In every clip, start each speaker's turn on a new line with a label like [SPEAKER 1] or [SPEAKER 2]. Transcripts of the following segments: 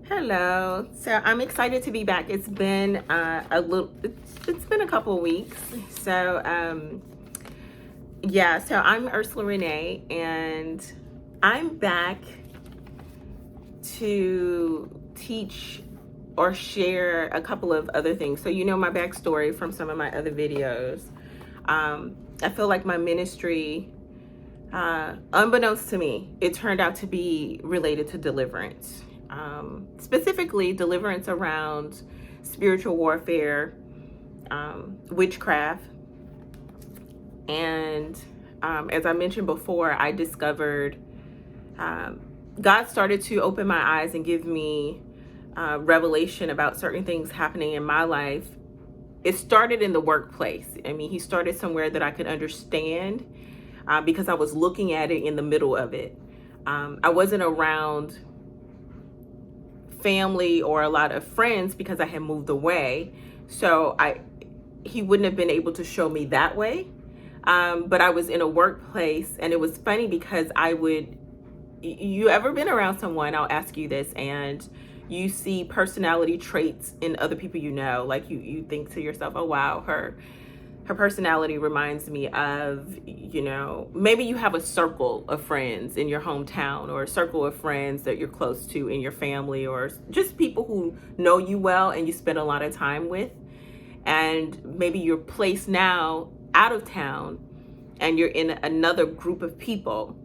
[SPEAKER 1] Hello. So I'm excited to be back. It's been it's been a couple of weeks. So I'm Ursula Renee, and I'm back to teach or share a couple of other things. So you know my backstory from some of my other videos. I feel like my ministry, unbeknownst to me, it turned out to be related to deliverance. Specifically deliverance around spiritual warfare, witchcraft. And as I mentioned before, I discovered God started to open my eyes and give me revelation about certain things happening in my life. It started in the workplace. I mean, he started somewhere that I could understand because I was looking at it in the middle of it. I wasn't around family or a lot of friends because I had moved away. So he wouldn't have been able to show me that way. But I was in a workplace, and it was funny because you ever been around someone, I'll ask you this, and you see personality traits in other people you know, like you think to yourself, oh wow, her personality reminds me of, maybe you have a circle of friends in your hometown, or a circle of friends that you're close to in your family, or just people who know you well and you spend a lot of time with. And maybe you're placed now out of town and you're in another group of people.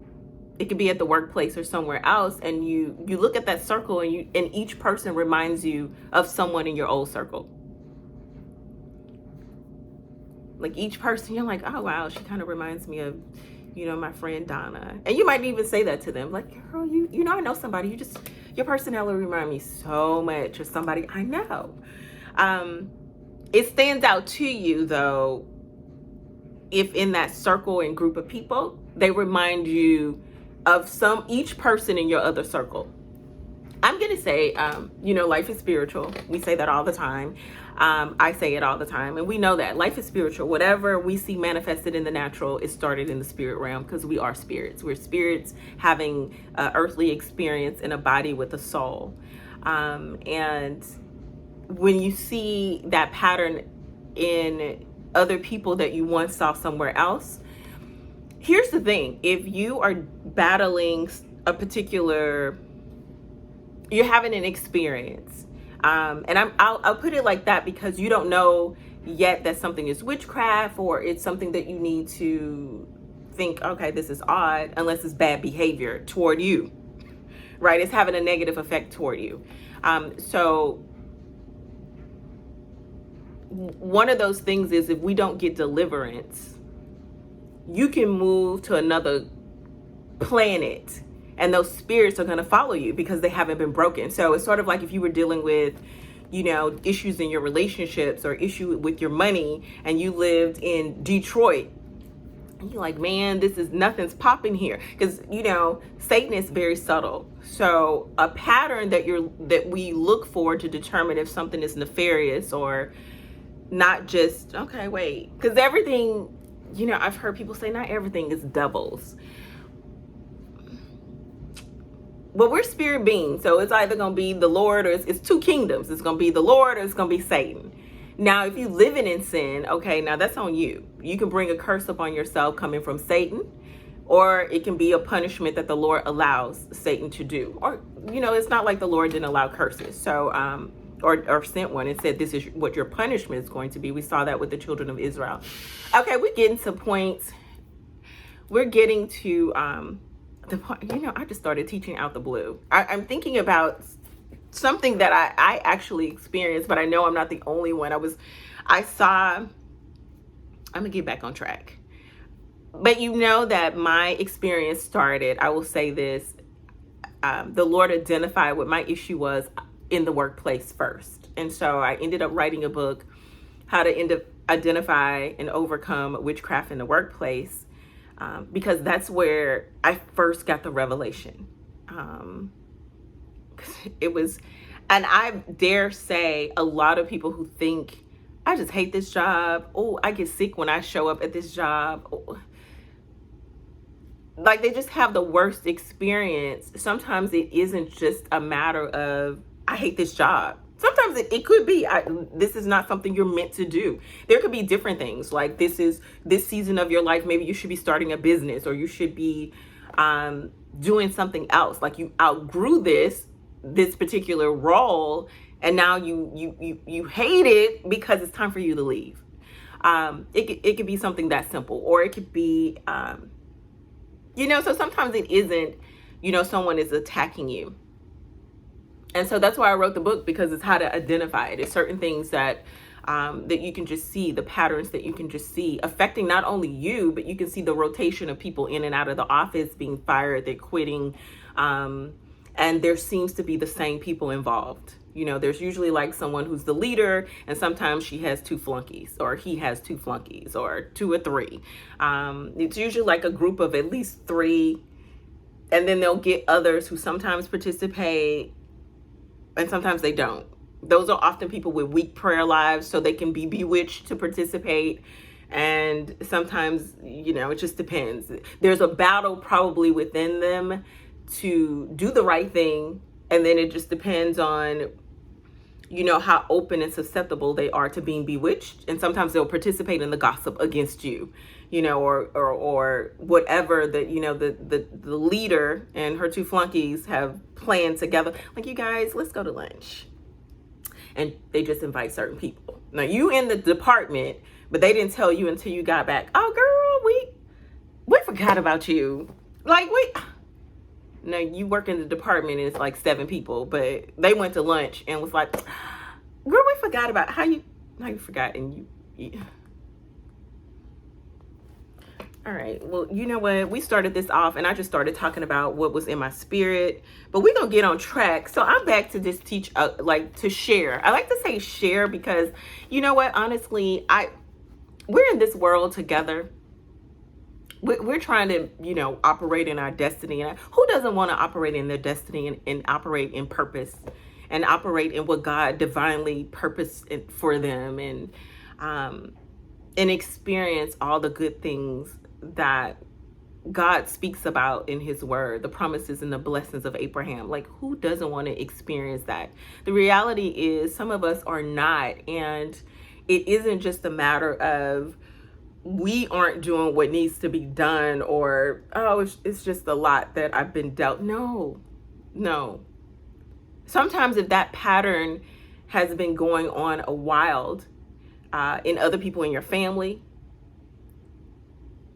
[SPEAKER 1] It could be at the workplace or somewhere else, and you look at that circle, and each person reminds you of someone in your old circle. Like each person, you're like, oh wow, she kind of reminds me of, my friend Donna. And you might even say that to them, like, girl, I know somebody. Your personality reminds me so much of somebody I know. It stands out to you though, if in that circle and group of people, they remind you of each person in your other circle. I'm going to say, life is spiritual. We say that all the time. I say it all the time. And we know that life is spiritual. Whatever we see manifested in the natural is started in the spirit realm, because we are spirits. We're spirits having an earthly experience in a body with a soul. And when you see that pattern in other people that you once saw somewhere else, here's the thing. If you are battling a particular, you're having an experience, and I'll put it like that because you don't know yet that something is witchcraft, or it's something that you need to think, okay, this is odd, unless it's bad behavior toward you, right? It's having a negative effect toward you. So one of those things is, if we don't get deliverance, you can move to another planet and those spirits are going to follow you because they haven't been broken. So it's sort of like if you were dealing with, issues in your relationships or issue with your money, and you lived in Detroit, and you're like, man, nothing's popping here. Because, Satan is very subtle. So a pattern that we look for to determine if something is nefarious or not, just, okay, wait. Because everything, I've heard people say not everything is devils. Well, we're spirit beings, so it's either going to be the Lord, or it's two kingdoms. It's going to be the Lord, or it's going to be Satan. Now, if you living in sin, okay, now that's on you. You can bring a curse upon yourself coming from Satan, or it can be a punishment that the Lord allows Satan to do. Or, it's not like the Lord didn't allow curses. So, or sent one and said, this is what your punishment is going to be. We saw that with the children of Israel. Okay, we're getting to points. We're getting to the point, I just started teaching out the blue. I'm thinking about something that I actually experienced, but I know I'm not the only one. I'm gonna get back on track. But that my experience started, I will say this, the Lord identified what my issue was in the workplace first. And so I ended up writing a book, how to identify and overcome witchcraft in the workplace, because that's where I first got the revelation. It was, and I dare say, a lot of people who think, I just hate this job. Oh, I get sick when I show up at this job. Oh, like they just have the worst experience. Sometimes it isn't just a matter of I hate this job. Sometimes it could be, this is not something you're meant to do. There could be different things. Like this season of your life, maybe you should be starting a business, or you should be doing something else. Like you outgrew this particular role, and now you hate it because it's time for you to leave. It could be something that simple, or it could be, so sometimes it isn't, someone is attacking you. And so that's why I wrote the book, because it's how to identify it. It's certain things that you can just see, the patterns that you can just see affecting not only you, but you can see the rotation of people in and out of the office, being fired, they're quitting. And there seems to be the same people involved. There's usually like someone who's the leader, and sometimes she has 2 flunkies, or he has 2 flunkies, or 2 or 3. It's usually like a group of at least 3. And then they'll get others who sometimes participate and sometimes they don't. Those are often people with weak prayer lives, so they can be bewitched to participate. And sometimes, it just depends. There's a battle probably within them to do the right thing. And then it just depends on, how open and susceptible they are to being bewitched. And sometimes they'll participate in the gossip against you, or whatever that, the leader and her 2 flunkies have planned together. Like, you guys, let's go to lunch. And they just invite certain people. Now, you in the department, but they didn't tell you until you got back. Oh, girl, we forgot about you. Like, now you work in the department and it's like 7 people, but they went to lunch and was like, girl, we forgot about how you forgot. And you. All right, well, you know what? We started this off and I just started talking about what was in my spirit, but we're going to get on track. So I'm back to just teach, to share. I like to say share because, you know what? Honestly, we're in this world together. We're trying to, operate in our destiny. And who doesn't want to operate in their destiny and operate in purpose and operate in what God divinely purposed for them, and experience all the good things that God speaks about in his word, the promises and the blessings of Abraham. Like, who doesn't want to experience that? The reality is some of us are not. And it isn't just a matter of we aren't doing what needs to be done, or, oh, it's just a lot that I've been dealt. No. Sometimes if that pattern has been going on a while in other people in your family,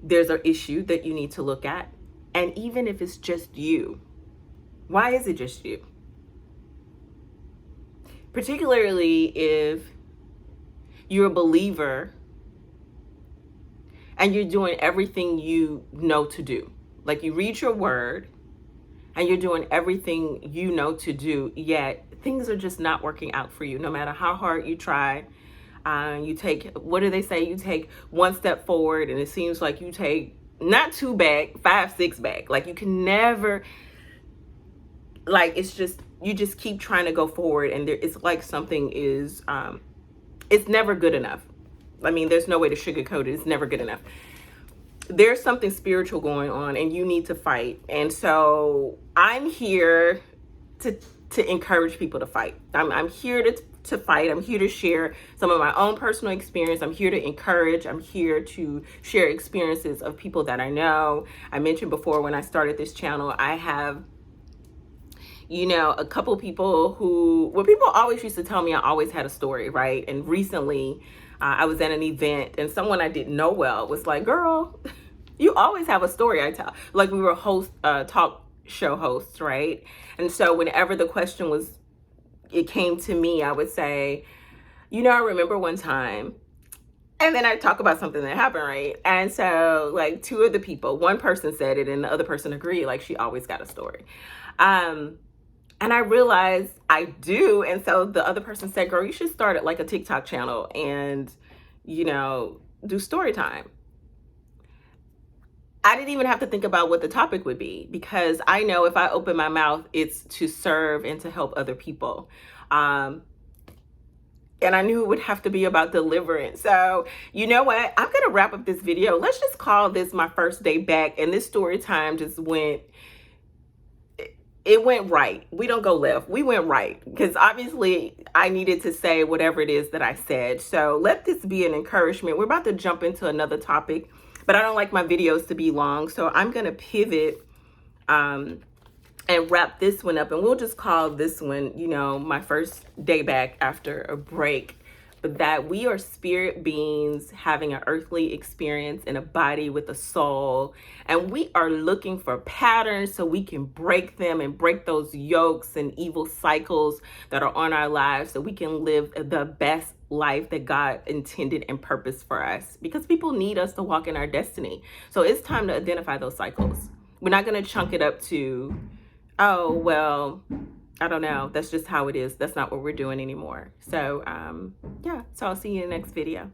[SPEAKER 1] there's an issue that you need to look at. And even if it's just you, why is it just you? Particularly if you're a believer and you're doing everything you know to do. Like, you read your word and you're doing everything you know to do, yet things are just not working out for you. No matter how hard you try, you take, what do they say? You take 1 step forward and it seems like you take not 2 back, 5, 6 back. Like, you can never, like, it's just, you just keep trying to go forward, and it's like something is, it's never good enough. I mean, there's no way to sugarcoat it. It's never good enough. There's something spiritual going on and you need to fight. And so I'm here to encourage people to fight. I'm here to fight. I'm here to share some of my own personal experience. I'm here to encourage. I'm here to share experiences of people that I know. I mentioned before when I started this channel, I have, a couple people people always used to tell me I always had a story, right? And recently I was at an event and someone I didn't know well was like, girl, you always have a story. I tell, like, we were talk show hosts, right? And so whenever the question it came to me, I would say, I remember one time, and then I talk about something that happened, right? And so, like, 2 of the people, one person said it and the other person agreed, like, she always got a story. And I realized I do. And so the other person said, girl, you should start like a TikTok channel and, do story time. I didn't even have to think about what the topic would be, because I know if I open my mouth, it's to serve and to help other people. And I knew it would have to be about deliverance. So, you know what? I'm going to wrap up this video. Let's just call this my first day back. And this story time just went, it went right. We don't go left. We went right because obviously I needed to say whatever it is that I said. So let this be an encouragement. We're about to jump into another topic, but I don't like my videos to be long. So I'm going to pivot and wrap this one up, and we'll just call this one, you know, my first day back after a break. But that we are spirit beings having an earthly experience in a body with a soul, and we are looking for patterns so we can break them and break those yokes and evil cycles that are on our lives, so we can live the best life that God intended and purposed for us, because people need us to walk in our destiny. So it's time to identify those cycles. We're not going to chunk it up to, oh, well, I don't know, that's just how it is. That's not what we're doing anymore. So, yeah, so I'll see you in the next video.